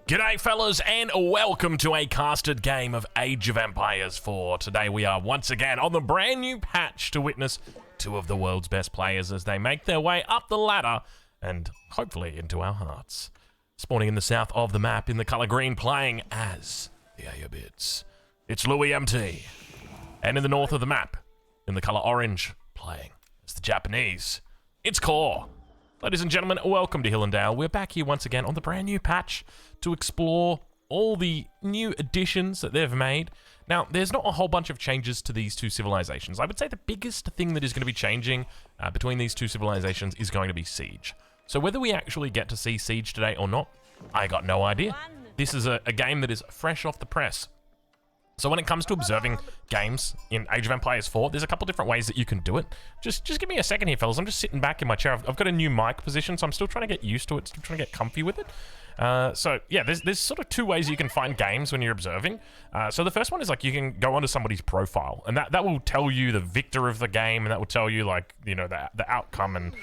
G'day fellas and welcome to a casted game of Age of Empires 4. Today we are once again on the brand new patch to witness two of the world's best players as they make their way up the ladder and hopefully into our hearts. Spawning in the south of the map in the colour green playing as the Ayyubids. It's Louis MT. And in the north of the map in the colour orange playing as the Japanese. It's Core. Ladies and gentlemen, welcome to Hill and Dale. We're back here once again on the brand new patch to explore all the new additions that they've made. Now, there's not a whole bunch of changes to these two civilizations. I would say the biggest thing that is going to be changing between these two civilizations is going to be Siege. So whether we actually get to see Siege today or not, I got no idea. This is a game that is fresh off the press. So when it comes to observing games in Age of Empires 4, there's a couple different ways that you can do it. Just give me a second here, fellas. I'm just sitting back in my chair. I've got a new mic position, so I'm still trying to get used to it, still trying to get comfy with it. So yeah, there's sort of two ways you can find games when you're observing. So the first one is like you can go onto somebody's profile, and that will tell you the victor of the game, and that will tell you like, you know, the outcome and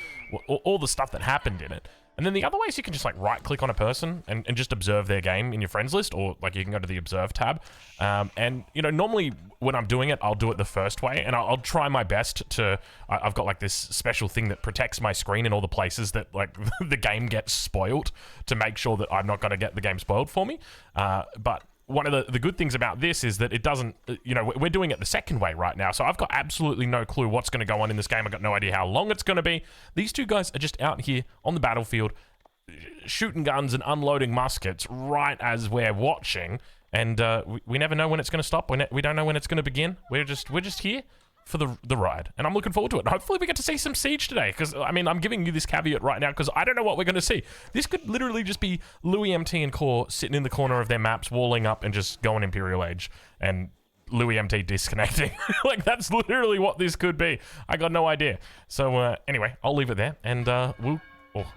all the stuff that happened in it. And then the other way is you can just like right click on a person and just observe their game in your friends list, or like you can go to the observe tab. And you know, normally when I'm doing it, I'll do it the first way, and I'll try my best to, I've got like this special thing that protects my screen in all the places that like the game gets spoiled to make sure that I'm not going to get the game spoiled for me. But one of the good things about this is that it doesn't, you know, we're doing it the second way right now. So I've got absolutely no clue what's going to go on in this game. I've got no idea how long it's going to be. These two guys are just out here on the battlefield shooting guns and unloading muskets right as we're watching. And we never know when it's going to stop. We don't know when it's going to begin. We're just here for the ride, and I'm looking forward to it. Hopefully we get to see some Siege today, because I mean, I'm giving you this caveat right now because I don't know what we're going to see. This could literally just be Louis MT and Core sitting in the corner of their maps, walling up and just going Imperial Age, and Louis MT disconnecting. Like, that's literally what this could be. I got no idea. So anyway, I'll leave it there, and we'll... Oh,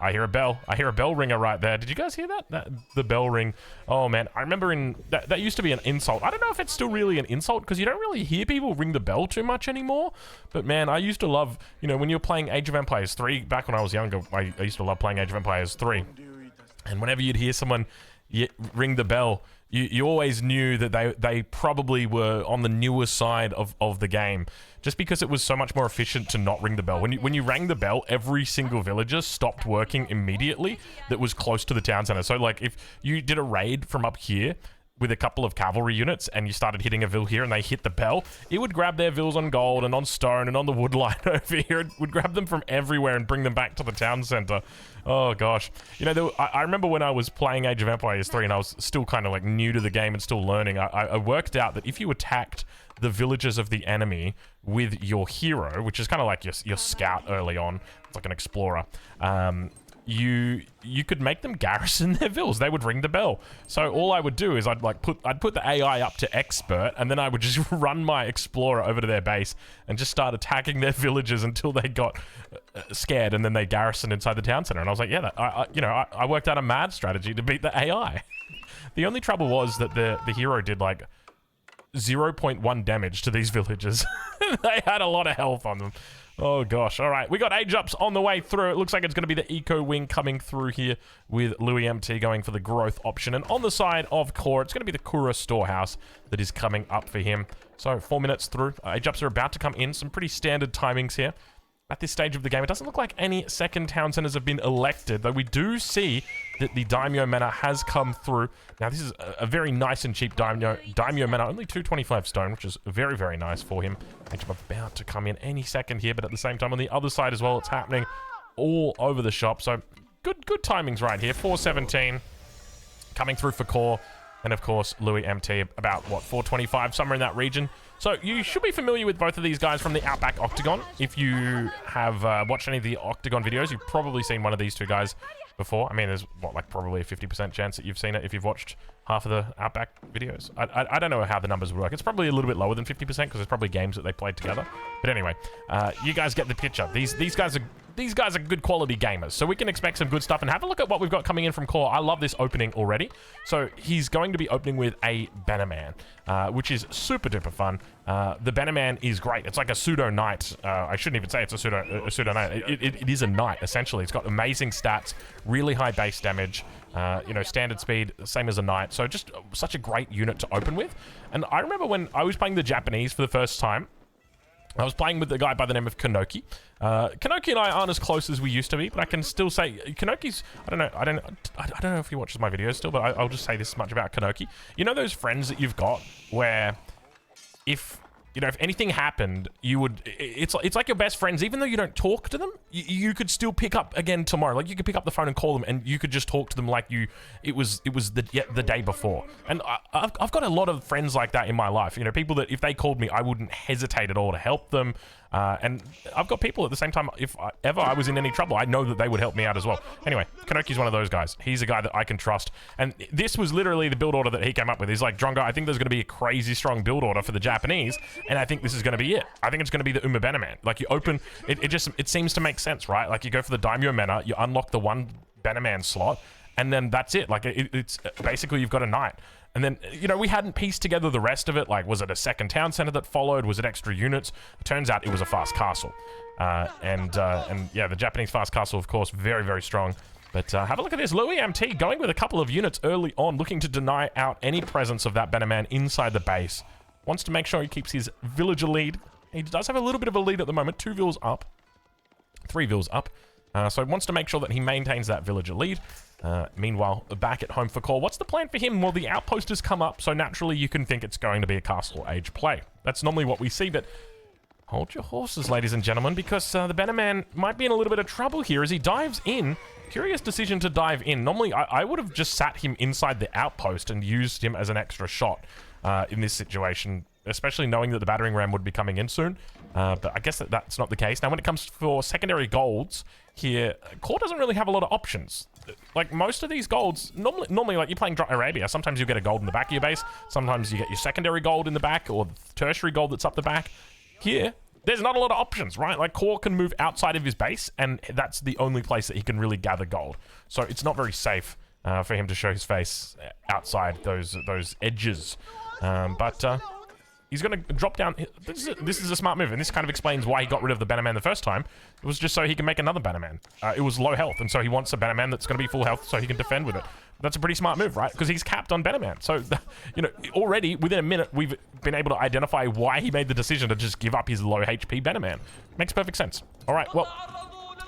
I hear a bell. I hear a bell ringer right there. Did you guys hear that? The bell ring. Oh man, I remember that used to be an insult. I don't know if it's still really an insult because you don't really hear people ring the bell too much anymore. But man, I used to love, you know, when you were playing Age of Empires 3, back when I was younger, I used to love playing Age of Empires 3. And whenever you'd hear someone ring the bell, you always knew that they probably were on the newer side of the game, just because it was so much more efficient to not ring the bell. When you rang the bell, every single villager stopped working immediately that was close to the town center. So like if you did a raid from up here with a couple of cavalry units and you started hitting a vill here and they hit the bell, it would grab their vills on gold and on stone and on the wood line over here. It would grab them from everywhere and bring them back to the town center. Oh gosh. You know, I remember when I was playing Age of Empires 3 and I was still kind of like new to the game and still learning, I worked out that if you attacked the villages of the enemy with your hero, which is kind of like your scout early on, it's like an explorer, you could make them garrison their vills. They would ring the bell. So all I would do is I'd put the AI up to expert, and then I would just run my explorer over to their base and just start attacking their villages until they got scared, and then they garrisoned inside the town center. And I was like, yeah, I worked out a mad strategy to beat the AI. The only trouble was that the hero did like 0.1 damage to these villages. They had a lot of health on them. Oh gosh. All right, we got age ups on the way through. It looks like it's going to be the eco wing coming through here with Louis MT going for the growth option, and on the side of Core, it's going to be the Kura storehouse that is coming up for him. So 4 minutes through, age ups are about to come in. Some pretty standard timings here. At this stage of the game, it doesn't look like any second town centers have been elected, though we do see that the Daimyo Manor has come through. Now, this is a very nice and cheap Daimyo Manor, only 225 stone, which is very, very nice for him. I'm about to come in any second here, but at the same time, on the other side as well, it's happening all over the shop. So, good timings right here. 417 coming through for Core, and of course, Louis MT, about, what, 425, somewhere in that region. So you should be familiar with both of these guys from the Outback Octagon. If you have watched any of the Octagon videos, you've probably seen one of these two guys before. I mean, there's, what, like probably a 50% chance that you've seen it if you've watched half of the Outback videos. I don't know how the numbers would work. It's probably a little bit lower than 50% because there's probably games that they played together. But anyway, you guys get the picture. These guys are these guys are good quality gamers, so we can expect some good stuff. And have a look at what we've got coming in from Core. I love this opening already. So he's going to be opening with a Bannerman, which is super duper fun. The Bannerman is great. It's like a pseudo knight. I shouldn't even say it's a pseudo knight. It is a knight, essentially. It's got amazing stats, really high base damage, you know, standard speed, same as a knight. So just such a great unit to open with. And I remember when I was playing the Japanese for the first time, I was playing with a guy by the name of Kanoki. Kanoki and I aren't as close as we used to be, but I can still say Kanoki's, I don't know if he watches my videos still, but I'll just say this much about Kanoki. You know those friends that you've got where if anything happened, you would, it's like your best friends, even though you don't talk to them, you could still pick up again tomorrow. Like, you could pick up the phone and call them, and you could just talk to them like it was the day before. And I've got a lot of friends like that in my life. You know, people that if they called me, I wouldn't hesitate at all to help them. And I've got people at the same time, if ever I was in any trouble, I know that they would help me out as well. Anyway, Kanoki's one of those guys. He's a guy that I can trust. And this was literally the build order that he came up with. He's like, Drongo, I think there's going to be a crazy strong build order for the Japanese, and I think this is going to be it. I think it's going to be the Uma Bannerman. Like, you open, it seems to make sense, right? Like, you go for the Daimyo Mena, you unlock the one Bannerman slot, and then that's it. Like, it's basically you've got a knight. And then, you know, we hadn't pieced together the rest of it. Like, was it a second town center that followed? Was it extra units? It turns out it was a fast castle. And yeah, the Japanese fast castle, of course, very, very strong. But have a look at this. Louis MT going with a couple of units early on, looking to deny out any presence of that Bannerman inside the base. Wants to make sure he keeps his villager lead. He does have a little bit of a lead at the moment. 2 vills up. 3 vills up. So he wants to make sure that he maintains that villager lead. Meanwhile, back at home for Core, what's the plan for him? Well, the outpost has come up, so naturally you can think it's going to be a castle age play. That's normally what we see, but hold your horses, ladies and gentlemen, because the Bannerman might be in a little bit of trouble here as he dives in. Curious decision to dive in. Normally, I would have just sat him inside the outpost and used him as an extra shot in this situation, especially knowing that the battering ram would be coming in soon. But I guess that's not the case. Now, when it comes for secondary golds here, Core doesn't really have a lot of options. Like, most of these golds, normally like you're playing Arabia, sometimes you get a gold in the back of your base, sometimes you get your secondary gold in the back, or tertiary gold that's up the back. Here, there's not a lot of options, right? Like, Core can move outside of his base, and that's the only place that he can really gather gold. So it's not very safe for him to show his face outside those edges. He's going to drop down. This is a smart move, and this kind of explains why he got rid of the Bannerman the first time. It was just so he can make another Bannerman. It was low health, and so he wants a Bannerman that's going to be full health so he can defend with it. That's a pretty smart move, right? Because he's capped on Bannerman. So, you know, already within a minute, we've been able to identify why he made the decision to just give up his low HP Bannerman. Makes perfect sense. All right, well,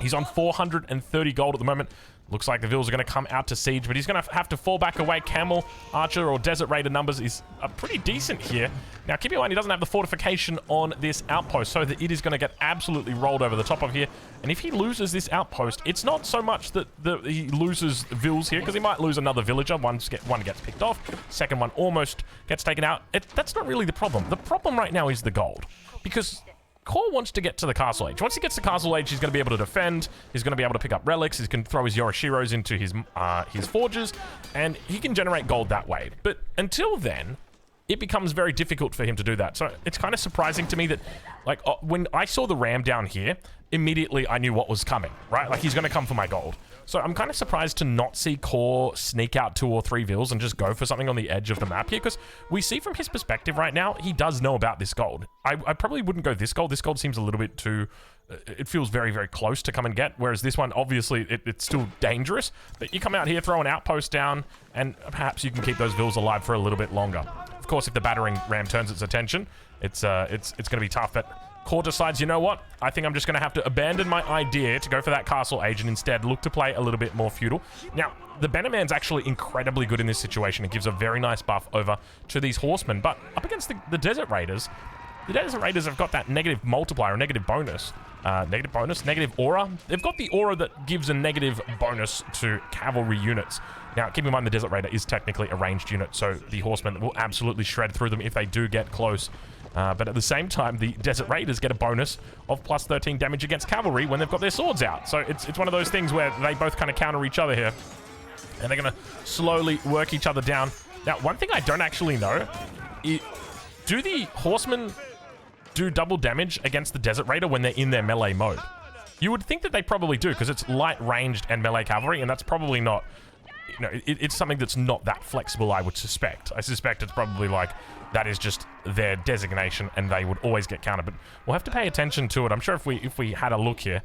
he's on 430 gold at the moment. Looks like the Vills are going to come out to siege, but he's going to have to fall back away. Camel, Archer, or Desert Raider numbers is pretty decent here. Now, keep in mind, he doesn't have the fortification on this outpost, so that it is going to get absolutely rolled over the top of here. And if he loses this outpost, it's not so much that he loses Vills here, because he might lose another villager. One gets picked off. Second one almost gets taken out. That's not really the problem. The problem right now is the gold, because Core wants to get to the Castle Age. Once he gets to Castle Age, he's going to be able to defend. He's going to be able to pick up relics. He can throw his Yoroshiros into his forges, and he can generate gold that way. But until then, it becomes very difficult for him to do that. So it's kind of surprising to me that, like, when I saw the ram down here, immediately I knew what was coming, right? Like, he's going to come for my gold. So I'm kind of surprised to not see Core sneak out 2 or 3 vills and just go for something on the edge of the map here, because we see from his perspective right now, he does know about this gold. I probably wouldn't go this gold. This gold seems a little bit too... it feels very, very close to come and get, whereas this one, obviously, it's still dangerous. But you come out here, throw an outpost down, and perhaps you can keep those vills alive for a little bit longer. Of course, if the battering ram turns its attention, it's going to be tough, but Core decides, you know what? I think I'm just going to have to abandon my idea to go for that Castle Age and instead look to play a little bit more feudal. Now, the Bannerman's actually incredibly good in this situation. It gives a very nice buff over to these horsemen, but up against the Desert Raiders, the Desert Raiders have got that negative multiplier, a negative bonus. Negative aura. They've got the aura that gives a negative bonus to cavalry units. Now, keep in mind the Desert Raider is technically a ranged unit, so the horsemen will absolutely shred through them if they do get close. But at the same time, the Desert Raiders get a bonus of plus 13 damage against cavalry when they've got their swords out. So it's one of those things where they both kind of counter each other here. And they're going to slowly work each other down. Now, one thing I don't actually know, do the horsemen do double damage against the Desert Raider when they're in their melee mode? You would think that they probably do, because it's light ranged and melee cavalry, and that's probably not, you know, it's something that's not that flexible, I would suspect. I suspect it's probably like, that is just their designation, and they would always get countered. But we'll have to pay attention to it. I'm sure if we had a look here,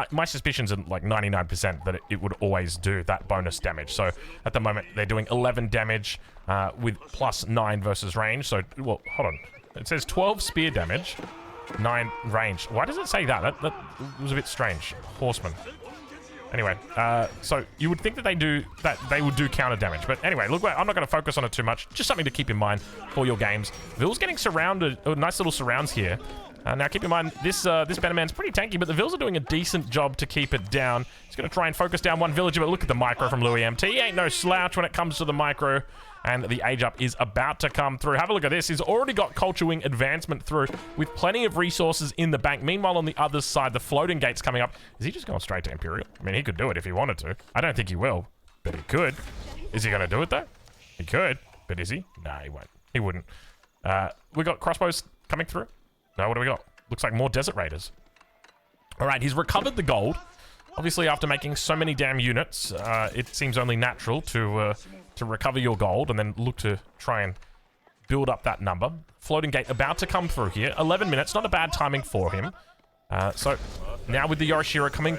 my suspicions are like 99% that it would always do that bonus damage. So at the moment, they're doing 11 damage with +9 versus range. So, well, hold on. It says 12 spear damage, 9 range. Why does it say that? That was a bit strange. Horseman. Anyway, so you would think that they would do counter damage. But anyway, look, I'm not going to focus on it too much. Just something to keep in mind for your games. Vil's getting surrounded, nice little surrounds here. Now keep in mind, this Banner Man's pretty tanky, but the Vils are doing a decent job to keep it down. He's going to try and focus down one villager, but look at the micro from Louis MT. He ain't no slouch when it comes to the micro. And the age up is about to come through. Have a look at this. He's already got Culture Wing advancement through with plenty of resources in the bank. Meanwhile, on the other side, the floating gate's coming up. Is he just going straight to Imperial? I mean, he could do it if he wanted to. I don't think he will, but he could. Is he going to do it, though? He could, but is he? Nah, he won't. He wouldn't. We got crossbows coming through. No, what do we got? Looks like more Desert Raiders. All right, he's recovered the gold. Obviously, after making so many damn units, it seems only natural to recover your gold and then look to try and build up that number. Floating gate about to come through here. 11 minutes, not a bad timing for him. So now with the Yorishiro coming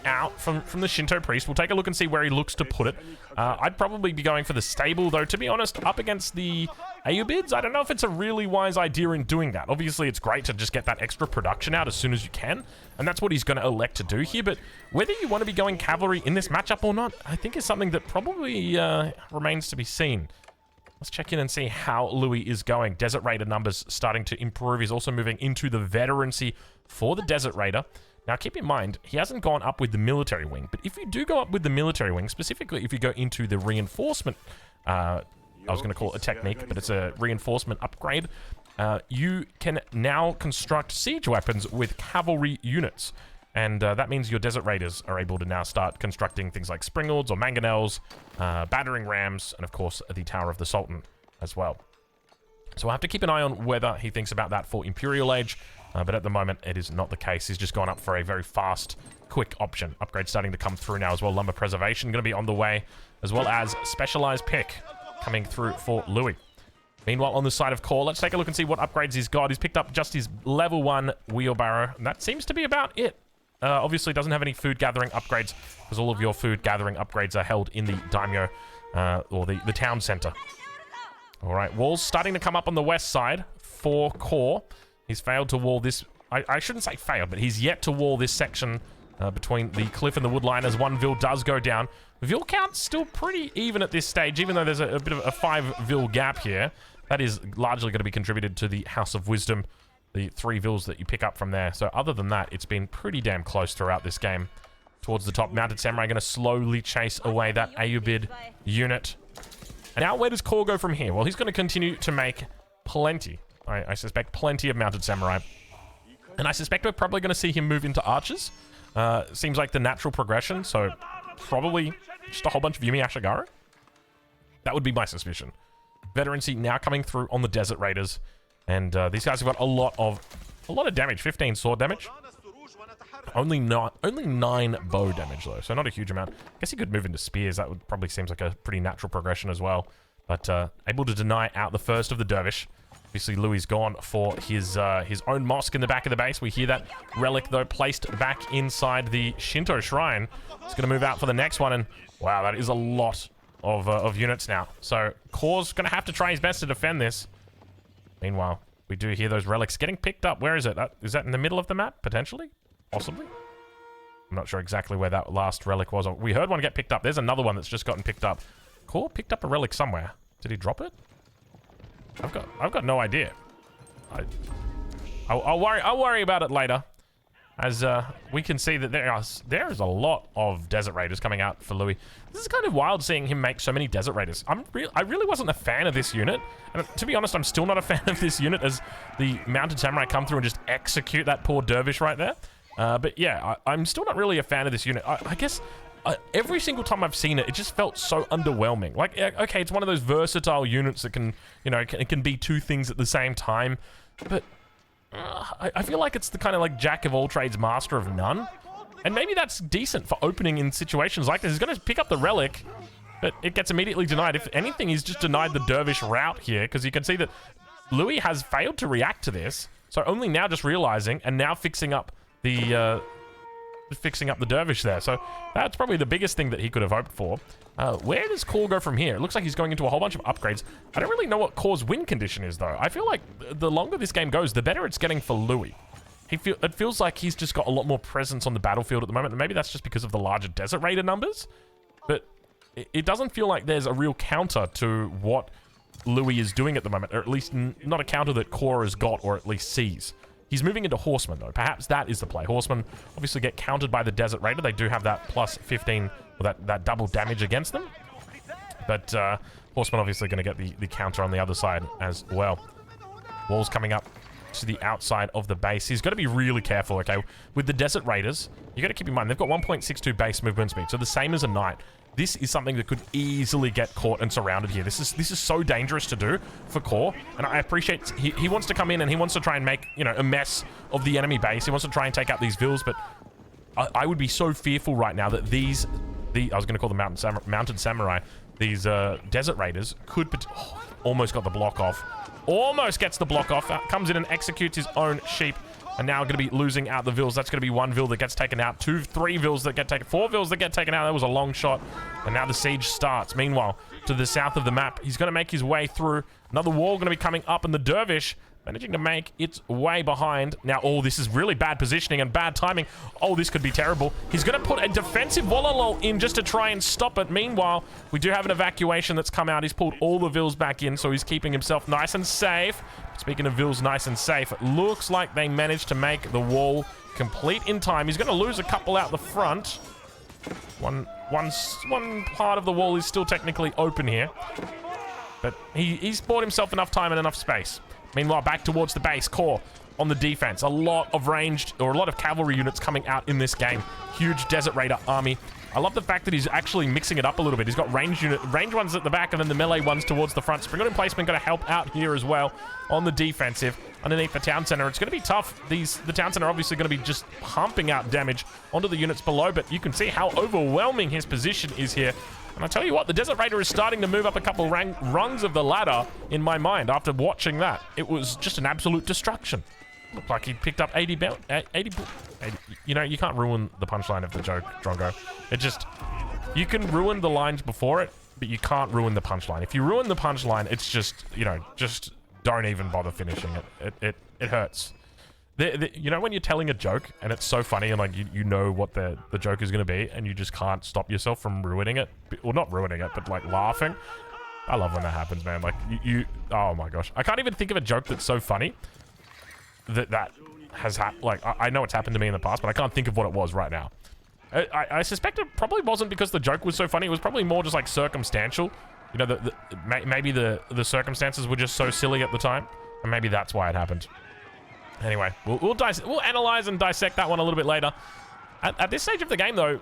out from the Shinto priest, we'll take a look and see where he looks to put it. I'd probably be going for the stable, though, to be honest, up against the Ayyubids. I don't know if it's a really wise idea in doing that. Obviously, it's great to just get that extra production out as soon as you can, and that's what he's going to elect to do here, but whether you want to be going cavalry in this matchup or not, I think is something that probably remains to be seen. Let's check in and see how Louis is going. Desert Raider numbers starting to improve. He's also moving into the veterancy for the Desert Raider. Now, keep in mind, he hasn't gone up with the military wing, but if you do go up with the military wing, specifically if you go into the reinforcement, I was going to call it a technique, but it's a reinforcement upgrade, you can now construct siege weapons with cavalry units. And that means your Desert Raiders are able to now start constructing things like Springalds or Mangonels, battering rams, and of course, the Tower of the Sultan as well. So we'll have to keep an eye on whether he thinks about that for Imperial Age. But at the moment, it is not the case. He's just gone up for a very fast, quick option. Upgrade starting to come through now as well. Lumber Preservation going to be on the way, as well as Specialized Pick coming through for Louis. Meanwhile, on the side of Core, let's take a look and see what upgrades he's got. He's picked up just his level 1 wheelbarrow, and that seems to be about it. Obviously, doesn't have any food gathering upgrades, because all of your food gathering upgrades are held in the daimyo, or the town center. All right, walls starting to come up on the west side for Core. He's failed to wall this. I shouldn't say failed, but he's yet to wall this section between the cliff and the woodline as one Vil does go down. Vil count's still pretty even at this stage, even though there's a bit of a 5 Vil gap here. That is largely going to be contributed to the House of Wisdom, the 3 Vils that you pick up from there. So other than that, it's been pretty damn close throughout this game. Towards the top, Mounted Samurai going to slowly chase away that Ayyubid unit. And now where does Core go from here? Well, he's going to continue to make plenty. I suspect plenty of Mounted Samurai. And I suspect we're probably going to see him move into Archers. Seems like the natural progression, so probably just a whole bunch of Yumi Ashigaru. That would be my suspicion. Veterancy now coming through on the Desert Raiders. And these guys have got a lot of damage. 15 sword damage. Only 9 bow damage, though, so not a huge amount. I guess he could move into spears. That would probably seems like a pretty natural progression as well. But able to deny out the first of the Dervish. Obviously, Louis gone for his own mosque in the back of the base. We hear that relic, though, placed back inside the Shinto shrine. It's going to move out for the next one, and wow, that is a lot of units now. So Core's going to have to try his best to defend this. Meanwhile, we do hear those relics getting picked up. Where is it? Is that in the middle of the map, potentially? Possibly? I'm not sure exactly where that last relic was. We heard one get picked up. There's another one that's just gotten picked up. Core picked up a relic somewhere. Did he drop it? I've got no idea. I'll worry about it later, as we can see that there is a lot of Desert Raiders coming out for Louis. This is kind of wild seeing him make so many Desert Raiders. I really wasn't a fan of this unit, and to be honest, I'm still not a fan of this unit as the Mounted Samurai come through and just execute that poor Dervish right there. But yeah, I'm still not really a fan of this unit. I guess every single time I've seen it, it just felt so underwhelming. Like, okay, it's one of those versatile units that can, you know, it can be 2 things at the same time. But I feel like it's the kind of like jack of all trades, master of none. And maybe that's decent for opening in situations like this. He's going to pick up the relic, but it gets immediately denied. If anything, he's just denied the dervish route here, because you can see that Louis has failed to react to this. So only now just realizing and now fixing up the dervish there. So that's probably the biggest thing that he could have hoped for. Where does Core go from here? It looks like he's going into a whole bunch of upgrades. I don't really know what Core's win condition is, though. I feel like the longer this game goes, the better it's getting for Louis. It feels like he's just got a lot more presence on the battlefield at the moment, and maybe that's just because of the larger Desert Raider numbers, but it doesn't feel like there's a real counter to what Louis is doing at the moment, or at least not a counter that Core has got, or at least sees. He's moving into Horsemen, though. Perhaps that is the play. Horsemen obviously get countered by the Desert Raider. They do have that plus 15, or that double damage against them, but Horsemen obviously going to get the counter on the other side as well. Walls coming up to the outside of the base. He's got to be really careful, okay? With the Desert Raiders, you got to keep in mind, they've got 1.62 base movement speed, so the same as a knight. This is something that could easily get caught and surrounded here. This is so dangerous to do for Core, and I appreciate he wants to come in and he wants to try and make, you know, a mess of the enemy base. He wants to try and take out these vills, but I would be so fearful right now that I was going to call them Mountain Samurai, these Desert Raiders could almost got the block off. Almost gets the block off. Comes in and executes his own sheep. And now going to be losing out the vills. That's going to be one vill that gets taken out. 2, 3 vills that get taken. 4 vills that get taken out. That was a long shot. And now the siege starts. Meanwhile, to the south of the map, he's going to make his way through. Another wall going to be coming up, and the dervish managing to make its way behind. Now, oh, this is really bad positioning and bad timing. Oh, this could be terrible. He's going to put a defensive Wallalol in just to try and stop it. Meanwhile, we do have an evacuation that's come out. He's pulled all the vills back in, so he's keeping himself nice and safe. Speaking of vills nice and safe, it looks like they managed to make the wall complete in time. He's going to lose a couple out the front. One part of the wall is still technically open here, but he's bought himself enough time and enough space. Meanwhile, back towards the base, Core on the defense. A lot of ranged, or a lot of cavalry units coming out in this game. Huge Desert Raider army. I love the fact that he's actually mixing it up a little bit. He's got range ones at the back and then the melee ones towards the front. Spring emplacement going to help out here as well on the defensive. Underneath the town center, it's going to be tough. The town center obviously going to be just pumping out damage onto the units below, but you can see how overwhelming his position is here. And I tell you what, the Desert Raider is starting to move up a couple rungs of the ladder in my mind after watching that. It was just an absolute destruction. Looked like he picked up 80. You know, you can't ruin the punchline of the joke, Drongo. It just, you can ruin the lines before it, but you can't ruin the punchline. If you ruin the punchline, it's just, you know, just don't even bother finishing it. It hurts. You know when you're telling a joke and it's so funny and like you know what the joke is going to be and you just can't stop yourself from ruining it? Well, not ruining it, but like laughing. I love when that happens, man. Like oh my gosh. I can't even think of a joke that's so funny that has happened. Like I know it's happened to me in the past, but I can't think of what it was right now. I suspect it probably wasn't because the joke was so funny. It was probably more just like circumstantial. You know, maybe the circumstances were just so silly at the time, and maybe that's why it happened. Anyway, we'll analyze and dissect that one a little bit later. At this stage of the game, though,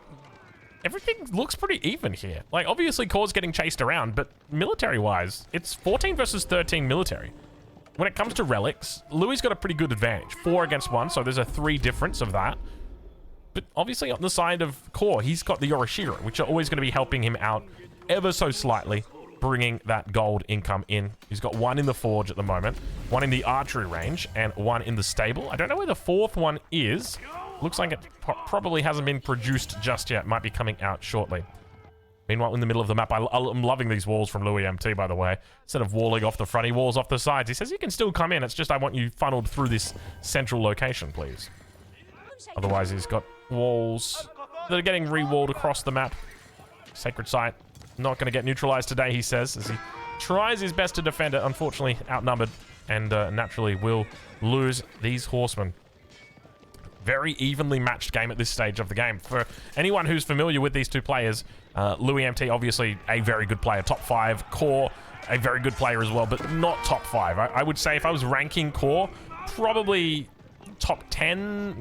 everything looks pretty even here. Like, obviously, Core's getting chased around, but military-wise, it's 14 versus 13 military. When it comes to relics, Louis got a pretty good advantage. 4 against 1, so there's a 3 difference of that. But obviously, on the side of Core, he's got the Yorishiro, which are always going to be helping him out ever so slightly, bringing that gold income in. He's got 1 in the forge at the moment, 1 in the archery range, and 1 in the stable. I don't know where the 4th one is. Looks like it probably hasn't been produced just yet. Might be coming out shortly. Meanwhile, in the middle of the map, I'm loving these walls from Louis MT, by the way. Instead of walling off the front, he walls off the sides. He says you can still come in. It's just I want you funneled through this central location, please. Otherwise, he's got walls that are getting re-walled across the map. Sacred site. Not going to get neutralized today, he says, as he tries his best to defend it. Unfortunately, outnumbered, and naturally will lose these horsemen. Very evenly matched game at this stage of the game. For anyone who's familiar with these two players, Louis MT, obviously a very good player, top 5. Core, a very good player as well, but not top 5. I would say if I was ranking Core, probably top 10,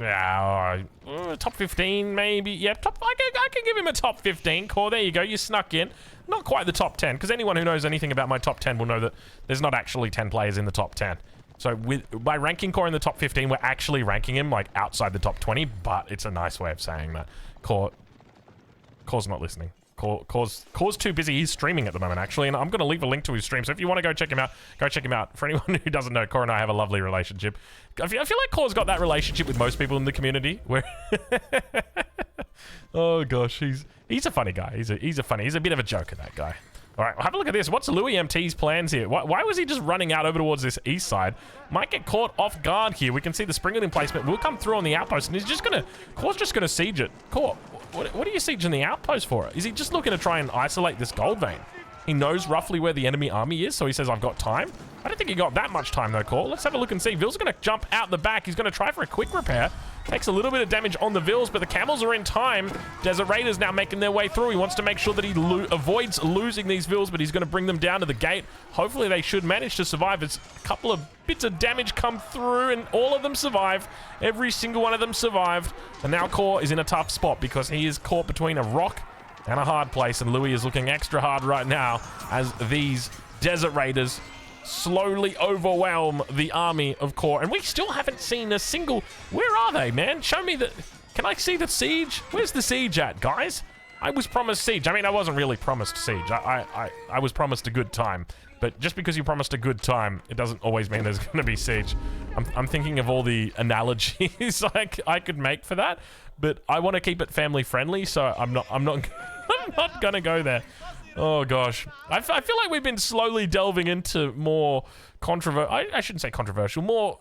top 15 maybe. Yeah, I can give him a top 15. Core, there you go, you snuck in. Not quite the top 10, because anyone who knows anything about my top 10 will know that there's not actually 10 players in the top 10. So by ranking Core in the top 15, we're actually ranking him like outside the top 20, but it's a nice way of saying that. Core's not listening. Core's too busy. He's streaming at the moment, actually, and I'm going to leave a link to his stream. So if you want to go check him out, go check him out. For anyone who doesn't know, Core and I have a lovely relationship. I feel like Core's got that relationship with most people in the community, where oh gosh, he's a funny guy. He's a bit of a joker, that guy. All right, well, have a look at this. What's Louis MT's plans here? Why was he just running out over towards this east side? Might get caught off guard here. We can see the Springlet emplacement will come through on the outpost, and Core's just gonna siege it. Core, what are you sieging the outpost for? Is he just looking to try and isolate this gold vein? He knows roughly where the enemy army is, so he says, I've got time. I don't think he got that much time though, Core. Let's have a look and see. Ville's gonna jump out the back. He's gonna try for a quick repair. Takes a little bit of damage on the Vills, but the camels are in time. Desert Raiders now making their way through. He wants to make sure that he avoids losing these Vills, but he's gonna bring them down to the gate. Hopefully they should manage to survive. It's a couple of bits of damage come through, and all of them survive. Every single one of them survived. And now Core is in a tough spot because he is caught between a rock and a hard place, and Louis is looking extra hard right now as these Desert Raiders slowly overwhelm the army of Core. And we still haven't seen a single... Where are they, man? Show me the... Can I see the siege? Where's the siege at, guys? I was promised siege. I mean, I wasn't really promised siege. I was promised a good time. But just because you promised a good time, it doesn't always mean there's going to be siege. I'm thinking of all the analogies I could make for that, but I want to keep it family friendly, so I'm not I'm not going to go there. Oh gosh, I feel like we've been slowly delving into more controversial. I shouldn't say controversial, more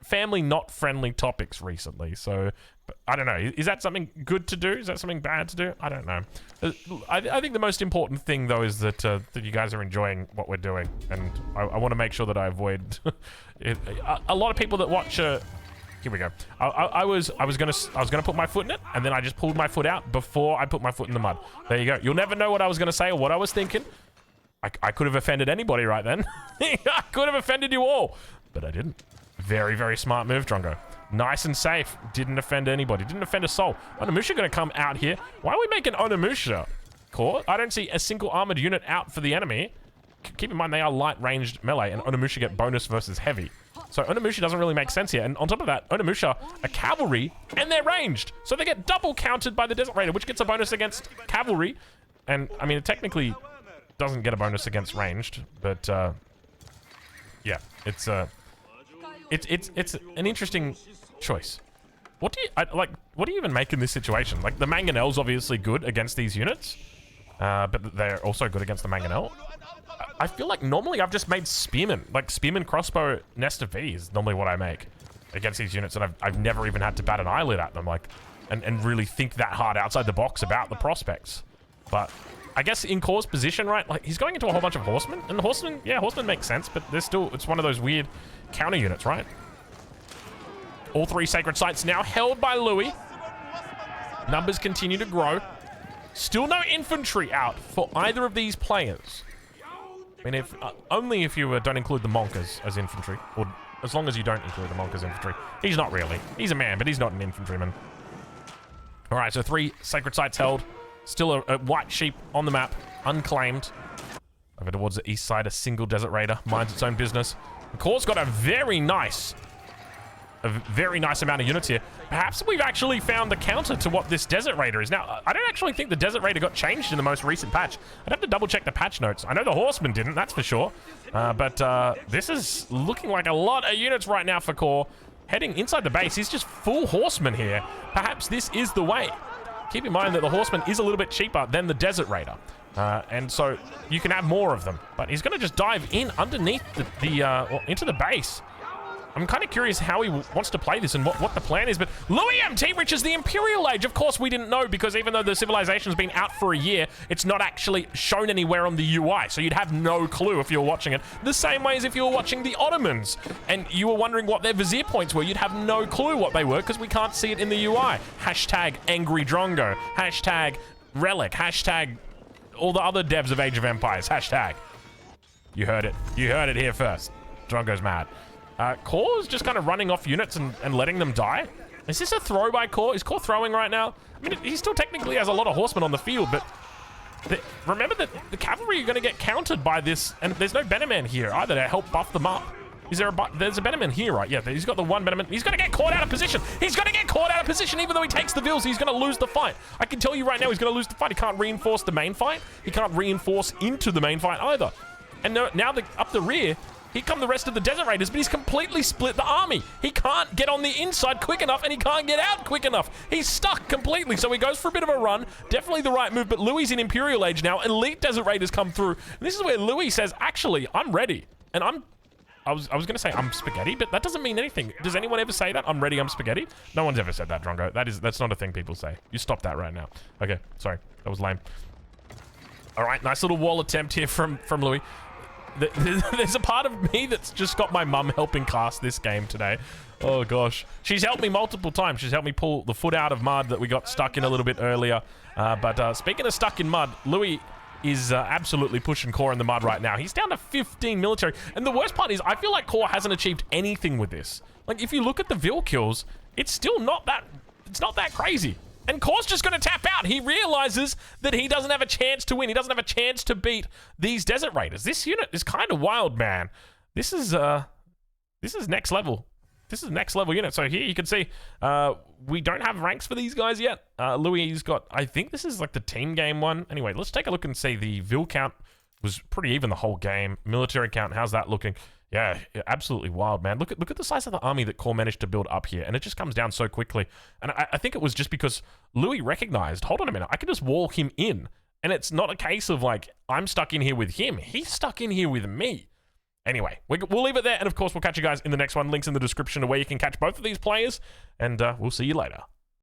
family not friendly topics recently. So I don't know. Is that something good to do? Is that something bad to do? I don't know. I think the most important thing though is that that you guys are enjoying what we're doing, and I want to make sure that I avoid it. A lot of people that watch. Here we go. I was gonna put my foot in it, and then I just pulled my foot out before I put my foot in the mud. There you go. You'll never know what I was gonna say or what I was thinking. I could have offended anybody right then. I could have offended you all, but I didn't. Very, very smart move, Drongo. Nice and safe. Didn't offend anybody. Didn't offend a soul. Onimusha gonna come out here. Why are we making Onimusha Core? I don't see a single armored unit out for the enemy. Keep in mind they are light ranged melee, and Onimusha get bonus versus heavy. So Onimusha doesn't really make sense here. And on top of that, Onimusha are cavalry, and they're ranged. So they get double counted by the Desert Raider, which gets a bonus against cavalry. And, I mean, it technically doesn't get a bonus against ranged. But, yeah, it's an interesting choice. What do you even make in this situation? Like, the Mangonel's obviously good against these units. But they're also good against the Mangonel. I feel like normally I've just made Spearman. Like, Spearman Crossbow Nest of V is normally what I make against these units, and I've never even had to bat an eyelid at them, like, and really think that hard outside the box about the prospects. But I guess in Core's position, right, like, he's going into a whole bunch of horsemen, and horsemen, yeah, horsemen make sense, but they're still, it's one of those weird counter units, right? All three sacred sites now held by Louis. Numbers continue to grow. Still no infantry out for either of these players. I mean, only if you don't include the Monkers as infantry, or as long as you don't include the Monkers infantry. He's not really. He's a man, but he's not an infantryman. All right, so 3 sacred sites held. Still a white sheep on the map, unclaimed. Over towards the east side, a single Desert Raider minds its own business. The Core's got a very nice amount of units here. Perhaps we've actually found the counter to what this Desert Raider is. Now, I don't actually think the Desert Raider got changed in the most recent patch. I'd have to double check the patch notes. I know the Horseman didn't, that's for sure. But this is looking like a lot of units right now for Core. Heading inside the base, he's just full Horseman here. Perhaps this is the way. Keep in mind that the Horseman is a little bit cheaper than the Desert Raider. And so you can have more of them. But he's going to just dive in underneath into the base. I'm kind of curious how he wants to play this and what the plan is, but Louis MT reaches the Imperial Age. Of course, we didn't know, because even though the civilization's been out for a year, it's not actually shown anywhere on the UI, so you'd have no clue if you were watching it. The same way as if you were watching the Ottomans, and you were wondering what their vizier points were, you'd have no clue what they were, because we can't see it in the UI. Hashtag Angry Drongo. Hashtag Relic. Hashtag all the other devs of Age of Empires. Hashtag. You heard it. You heard it here first. Drongo's mad. Core's just kind of running off units and letting them die. Is this a throw by Core? Is Core throwing right now? I mean, he still technically has a lot of horsemen on the field, but remember that the cavalry are going to get countered by this, and there's no Beneman here either to help buff them up. Is there there's a Betterman here, right? Yeah, he's got the one Betterman. He's going to get caught out of position. He's going to get caught out of position even though he takes the Vils. He's going to lose the fight. I can tell you right now he's going to lose the fight. He can't reinforce the main fight. He can't reinforce into the main fight either. And now up the rear, here come the rest of the Desert Raiders, but he's completely split the army. He can't get on the inside quick enough, and he can't get out quick enough. He's stuck completely, so he goes for a bit of a run. Definitely the right move, but Louis in Imperial Age now. Elite Desert Raiders come through. And this is where Louis says, actually, I'm ready. And I was going to say I'm spaghetti, but that doesn't mean anything. Does anyone ever say that? I'm ready, I'm spaghetti? No one's ever said that, Drongo. That's not a thing people say. You stop that right now. Okay, sorry. That was lame. All right, nice little wall attempt here from Louis. There's a part of me that's just got my mum helping cast this game today. Oh gosh, she's helped me multiple times. She's helped me pull the foot out of mud that we got stuck in a little bit earlier. But speaking of stuck in mud, Louis is absolutely pushing Core in the mud right now. He's down to 15 military, and the worst part is I feel like Core hasn't achieved anything with this. Like if you look at the Vil kills, it's still not that. It's not that crazy. And Core's just going to tap out. He realizes that he doesn't have a chance to win. He doesn't have a chance to beat these Desert Raiders. This unit is kind of wild, man. This is next level. This is next level unit. So here you can see we don't have ranks for these guys yet. Louis got, I think this is like the team game one. Anyway, let's take a look and see the Vil count was pretty even the whole game. Military count, how's that looking? Yeah, absolutely wild, man. Look at the size of the army that Core managed to build up here, and it just comes down so quickly. And I think it was just because Louis recognized, hold on a minute, I can just wall him in, and it's not a case of like, I'm stuck in here with him. He's stuck in here with me. Anyway, we'll leave it there, and of course, we'll catch you guys in the next one. Links in the description to where you can catch both of these players, and we'll see you later.